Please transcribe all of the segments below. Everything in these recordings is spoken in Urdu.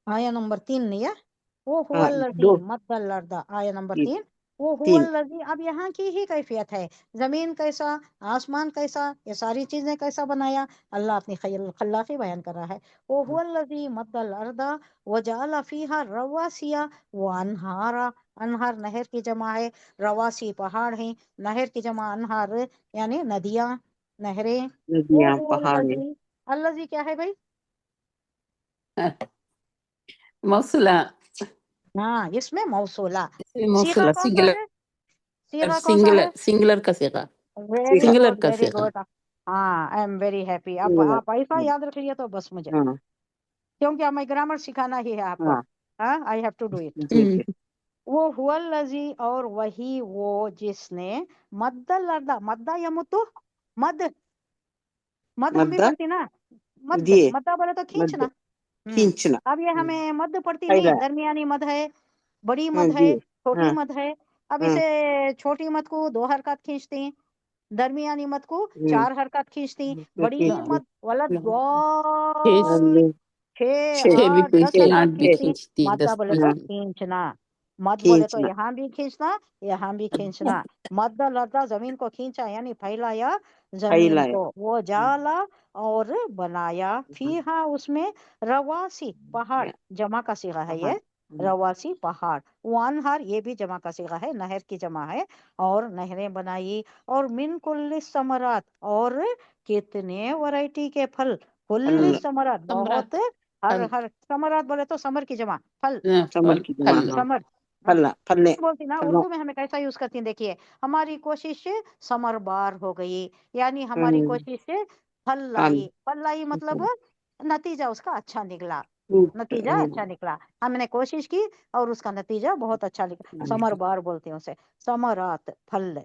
آیا نمبر 3 نہیں ہے، وہ ہاں الذی دو مد الارض، آیا نمبر 3 تین وہ تین الذی، اب یہاں کی ہی کیفیت ہے، زمین کیسا، آسمان کیسا، یہ ساری چیزیں کیسا بنایا، اللہ اپنی خلاقی بیان کر رہا ہے۔ وہ الذی مد الارض وجعل فیہا رواسیا وانہارا، انہار نہر کی جمع ہے، رواسی پہاڑ ہیں، نہر کی جمع انہار یعنی ندیاں، نہریں۔ وہ ندیاں پہاڑیں، الذی، الذی کیا ہے بھائی؟ موصولہ، ہاں اس میں موصولہ، سیغہ موصولہ کون سا سنگولر، ہے؟ سیغہ کون سا ہے؟ سنگولر کا صیغہ، ویری سنگولر گڈ کا ویری صیغہ۔ گڈ، ہاں آئی ایم ویری ہیپی، اب آپ ایسا یاد رکھیے تو بس مجھے، ہاں کیونکہ ہمیں گرامر سکھانا ہی ہے آپ کو، ہاں ہاں I have to do it. ٹھیک ہے۔ وہ هو الذی، اور وہی وہ جس نے مد الارض، مدہ یمتو، مد، مد ہم بھی مدہ پڑھتی نا، مد، دیے، مدہ بولے تو مد کھینچنا۔ کھینچنا، اب یہ ہمیں مد پڑتی پھیلا، نہیں، درمیانی مد ہے، بڑی ہاں مد ہے، جی، چھوٹی ہاں مد ہے۔ اب ہاں اسے چھوٹی مد کو 2 حرکات کھینچتے ہیں، درمیانی مد کو 4 حرکات کھینچتی ہیں، بڑی مد ولد ضال چھ 6 چھ بھی 8 10 کھینچتی، چھ 8 حرکات بھی کھینچتی ہیں۔ کھینچتی، مدہ 10 بولے تو ہاں کھینچتی۔ کھینچنا، مد بولے تو کھینچنا، یہاں بھی کھینچنا، یہاں بھی کھینچنا۔ مد لرزا زمین کو کھینچا یعنی پھیلایا زمین پھیلایا، کو، وہ جالا اور بنایا، فیہا اس میں، رواسی پہاڑ، جمع کا صیغہ ہے پہاڑ، یہ، رواسی پہاڑ، وانہار یہ بھی جمع کا صیغہ ہے، نہر کی جمع ہے، اور نہریں بنائی، اور من کل ثمرات، اور کتنے ورائٹی کے پھل، کل پھل، ثمرات بہت، ثمرات، ہر پھل، ہر ثمرات بولے تو ثمر کی جمع پھل، ثمر پھل، کی جمع، پھل، ہاں ثمر۔ پھل، پھلے، بولتی نا پھلوں، اردو میں ہمیں کیسا یوز کرتی ہیں، دیکھیے ہماری کوشش ثمر بار ہو گئی، یعنی ہماری ہوں، کوشش سے پھل پھل، لائی، پھل لائی مطلب نتیجہ اس کا اچھا نکلا، فروٹ، نتیجہ اچھا نکلا، ہم نے کوشش کی اور اس کا نتیجہ بہت اچھا نکلا، ثمر بار بولتے ہیں اسے، ثمرات پھل۔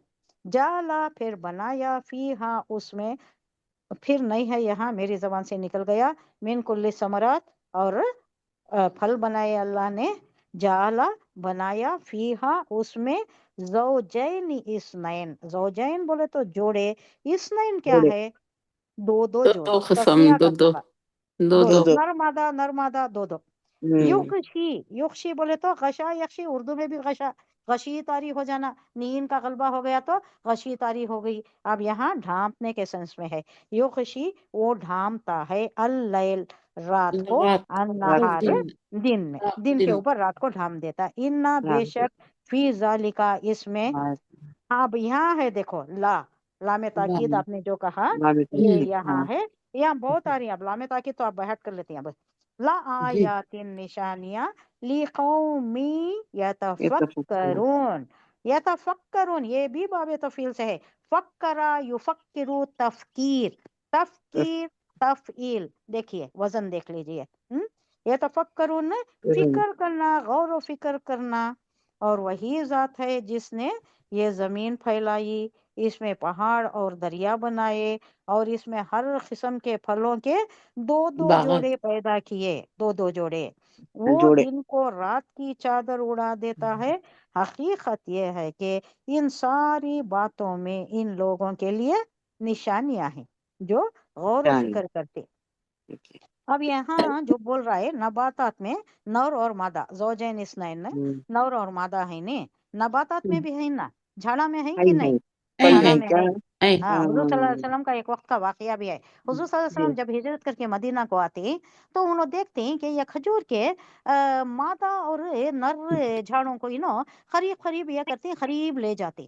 جالا پھر بنایا، فیہا اس میں، پھر نہیں ہے یہاں میری زبان سے نکل گیا، من کل ثمرات، اور پھل بنائے اللہ نے، جالا بنایا، فیہا اس میں، زوجین اثنین، زوجین بولے تو جوڑے، اثنین کیا بڑے، ہے، 2 دو جوڑے، دو قسم، تسنیہ دو کا دو، صیغہ، دو دو دو، دو دو، نرمادہ، نرمادہ 2 ہوں، یخشی، یخشی بولے تو غشا یخشی، اردو میں بھی غشا، غشی طاری ہو جانا، نین کا غلبہ ہو گیا تو غشی طاری ہو گئی، اب یہاں ڈھانپنے کے سینس میں ہے، یخشی وہ ڈھانپتا ہے، اللیل رات کو، رات اور النہار دن، دن میں، دن کے دن، اوپر رات کو ڈھانپ دیتا، انا بے رات کو، شک، فی ذالکا اس میں، اب یہاں ہے دیکھو لا، لام تاکید آپ نے جو کہا یہ یہاں ہے، یہاں بہت آ رہی ہیں، اب لام تاکید تو آپ بحث کر لیتے ہیں بس، لا جی، آیات نشانیاں، لقومی اتفق، یتفکرون، یتفکرون یہ بھی باب تفعیل سے ہے، فکرا یفکرو تفکیر، تفکیر تفعیل، دیکھیے وزن دیکھ لیجئے، یتفکرون فکر کرنا، غور و فکر کرنا، اور وہی ذات ہے جس نے یہ زمین پھیلائی، اس میں پہاڑ اور دریا بنائے، اور اس میں ہر قسم کے پھلوں کے 2 باغ، جوڑے پیدا کیے، 2 جوڑے، وہ جوڑے، دن کو رات کی چادر اڑا دیتا ہے، حقیقت یہ ہے کہ ان ساری باتوں میں ان لوگوں کے لیے نشانیاں ہیں جو غور و جان، فکر کرتے۔ اب یہاں جو بول رہا ہے نباتات میں، نور اور مادہ، زوجین اثنین، نور اور مادہ ہے نا، نباتات میں بھی ہے نا، جھاڑا میں ہے کہ نہیں، جھاڑا میں کیا ہے، اے، ہاں حضور صلی اللہ علیہ وسلم کا ایک وقت کا واقعہ بھی ہے، حضور صلی اللہ علیہ وسلم جب ہجرت کر کے مدینہ کو آتے تو انہوں دیکھتے ہیں کہ یہ کھجور کے مادہ اور نر جھاڑوں کو قریب قریب یہ کرتے ہیں، قریب لے جاتے،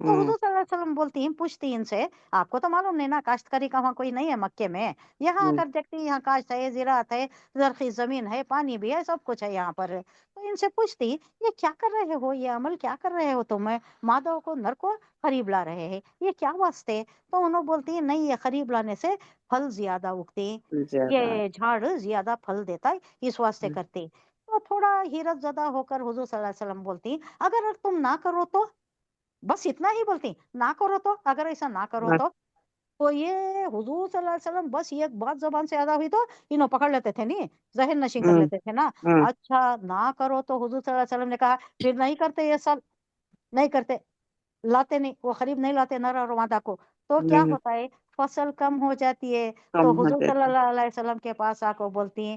تو حضور صلی اللہ علیہ وسلم بولتی ہیں، پوچھتی ان سے، آپ کو تو معلوم نہیں نا کاشتکاری کا وہاں کوئی نہیں ہے مکے میں، یہاں آ کر دیکھتی ہیں یہاں کاشت ہے، زراعت ہے، زرخیز زمین ہے، پانی بھی ہے، سب کچھ ہے یہاں پر، تو ان سے پوچھتی یہ کیا کر رہے ہو، یہ عمل کیا کر رہے ہو تم، مادہ کو نر کو قریب لا رہے ہیں، یہ کیا واسطے، تو انہوں بولتی ہیں نہیں، یہ قریب لانے سے پھل زیادہ اگتے ہیں، زیادہ، یہ جھاڑ زیادہ پھل دیتا ہے، اس واسطے کرتے، تو تھوڑا حیرت زدہ ہو کر حضور صلی اللہ علیہ وسلم بولتی اگر تم نہ کرو تو، بس اتنا ہی بولتی، نہ کرو تو، اگر ایسا نہ کرو تو یہ حضور صلی اللہ علیہ وسلم بس یہ بات زبان سے ادا ہوئی تو پکڑ لیتے تھے، نہیں ذہن نشین کر لیتے تھے نا، اچھا نہ کرو تو حضور صلی اللہ علیہ وسلم نے کہا پھر نہیں کرتے، یہ سب نہیں کرتے، لاتے نہیں، وہ قریب نہیں لاتے نر اور مادہ کو، تو کیا ہوتا ہے، فصل کم ہو جاتی ہے، تو کم ہو حضور صلی جاتی، اللہ علیہ وسلم کے پاس آ کو بولتی ہیں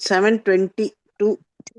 7:22।